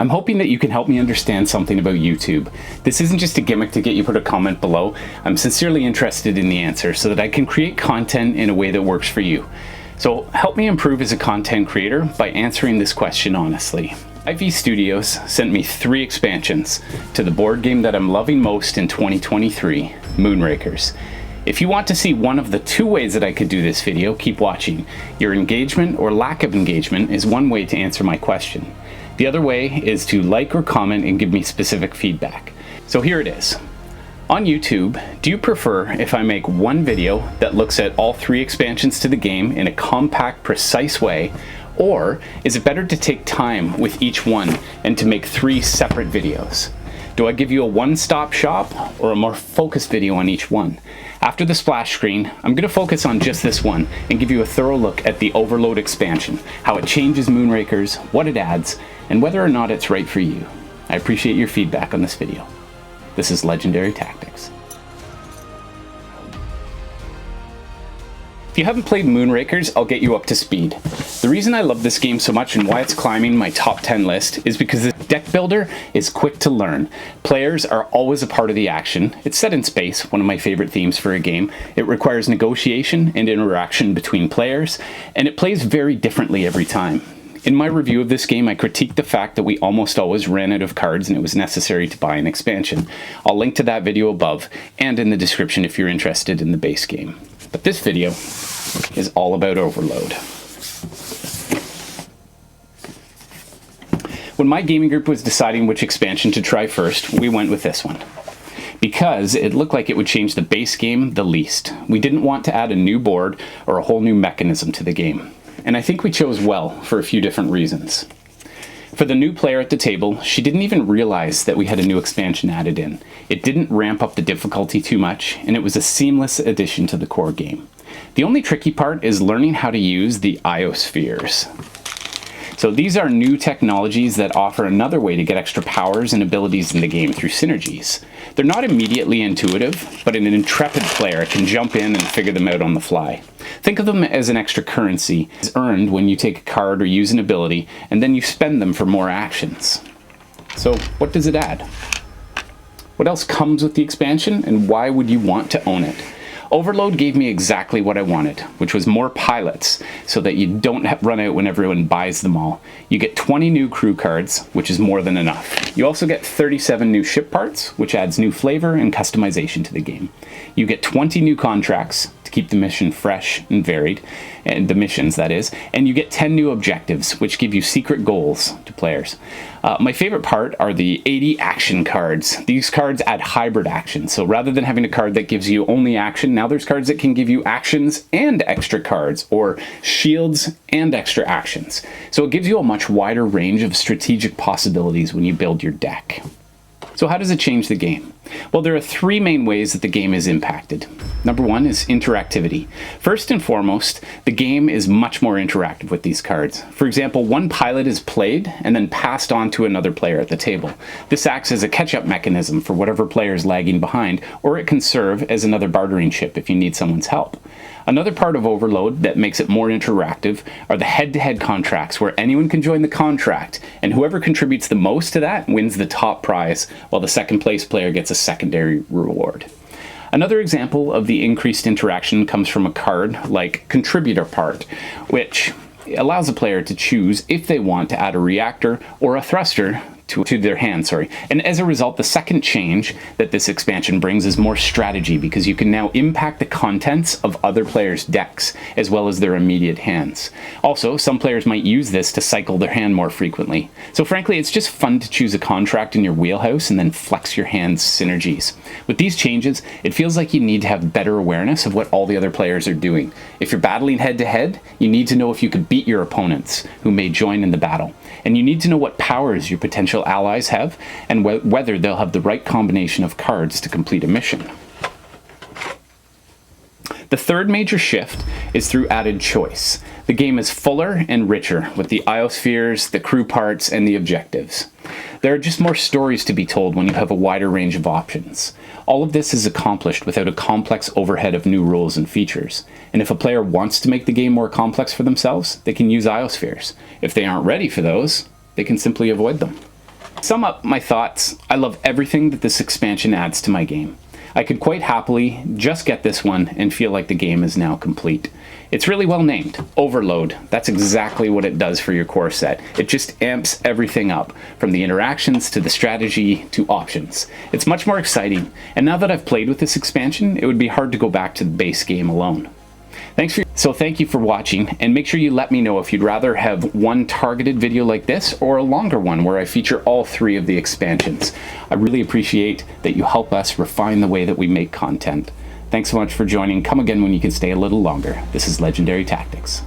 I'm hoping that you can help me understand something about YouTube. This isn't just a gimmick to get you to put a comment below. I'm sincerely interested in the answer so that I can create content in a way that works for you. So help me improve as a content creator by answering this question honestly. IV Studios sent me 3 expansions to the board game that I'm loving most in 2023, Moonrakers. If you want to see one of the 2 ways that I could do this video, keep watching. Your engagement or lack of engagement is one way to answer my question. The other way is to like or comment and give me specific feedback. So here it is. On YouTube, do you prefer if I make one video that looks at all 3 expansions to the game in a compact, precise way, or is it better to take time with each one and to make 3 separate videos? Do I give you a one-stop shop or a more focused video on each one? After the splash screen, I'm going to focus on just this one and give you a thorough look at the Overload expansion, how it changes Moonrakers, what it adds, and whether or not it's right for you. I appreciate your feedback on this video. This is Legendary Tactics. If you haven't played Moonrakers, I'll get you up to speed. The reason I love this game so much and why it's climbing my top 10 list is because the deck builder is quick to learn. Players are always a part of the action. It's set in space, one of my favorite themes for a game. It requires negotiation and interaction between players, and it plays very differently every time. In my review of this game, I critiqued the fact that we almost always ran out of cards and it was necessary to buy an expansion. I'll link to that video above and in the description if you're interested in the base game. But this video is all about Overload. When my gaming group was deciding which expansion to try first, we went with this one, because it looked like it would change the base game the least. We didn't want to add a new board or a whole new mechanism to the game. And I think we chose well for a few different reasons. For the new player at the table, she didn't even realize that we had a new expansion added in. It didn't ramp up the difficulty too much, and it was a seamless addition to the core game. The only tricky part is learning how to use the iospheres. So these are new technologies that offer another way to get extra powers and abilities in the game through synergies. They're not immediately intuitive, but an intrepid player can jump in and figure them out on the fly. Think of them as an extra currency. It's earned when you take a card or use an ability, and then you spend them for more actions. So what does it add? What else comes with the expansion, and why would you want to own it? Overload gave me exactly what I wanted, which was more pilots, so that you don't run out when everyone buys them all. You get 20 new crew cards, which is more than enough. You also get 37 new ship parts, which adds new flavor and customization to the game. You get 20 new contracts to keep the mission fresh and varied, and the missions that is, and you get 10 new objectives, which give you secret goals to players. My favorite part are the 80 action cards. These cards add hybrid action, so rather than having a card that gives you only action, now there's cards that can give you actions and extra cards, or shields and extra actions. So it gives you a much wider range of strategic possibilities when you build your deck. So how does it change the game? Well, there are 3 main ways that the game is impacted. Number 1 is interactivity. First and foremost, the game is much more interactive with these cards. For example, one pilot is played and then passed on to another player at the table. This acts as a catch-up mechanism for whatever player is lagging behind, or it can serve as another bartering chip if you need someone's help. Another part of Overload that makes it more interactive are the head-to-head contracts, where anyone can join the contract, and whoever contributes the most to that wins the top prize, while the second place player gets a secondary reward. Another example of the increased interaction comes from a card like Contributor Part, which allows a player to choose if they want to add a reactor or a thruster to their hand, And as a result, the second change that this expansion brings is more strategy, because you can now impact the contents of other players' decks, as well as their immediate hands. Also, some players might use this to cycle their hand more frequently. So frankly, it's just fun to choose a contract in your wheelhouse and then flex your hand's synergies. With these changes, it feels like you need to have better awareness of what all the other players are doing. If you're battling head-to-head, you need to know if you could beat your opponents who may join in the battle. And you need to know what powers your potential allies have, and whether they'll have the right combination of cards to complete a mission. The third major shift is through added choice. The game is fuller and richer with the iospheres, the crew parts, and the objectives. There are just more stories to be told when you have a wider range of options. All of this is accomplished without a complex overhead of new rules and features. And if a player wants to make the game more complex for themselves, they can use iospheres. If they aren't ready for those, they can simply avoid them. Sum up my thoughts, I love everything that this expansion adds to my game. I could quite happily just get this one and feel like the game is now complete. It's really well named, Overload. That's exactly what it does for your core set. It just amps everything up, from the interactions to the strategy to options. It's much more exciting, and now that I've played with this expansion, it would be hard to go back to the base game alone. Thank you for watching, and make sure you let me know if you'd rather have one targeted video like this or a longer one where I feature all 3 of the expansions. I really appreciate that you help us refine the way that we make content. Thanks so much for joining. Come again when you can stay a little longer. This is Legendary Tactics.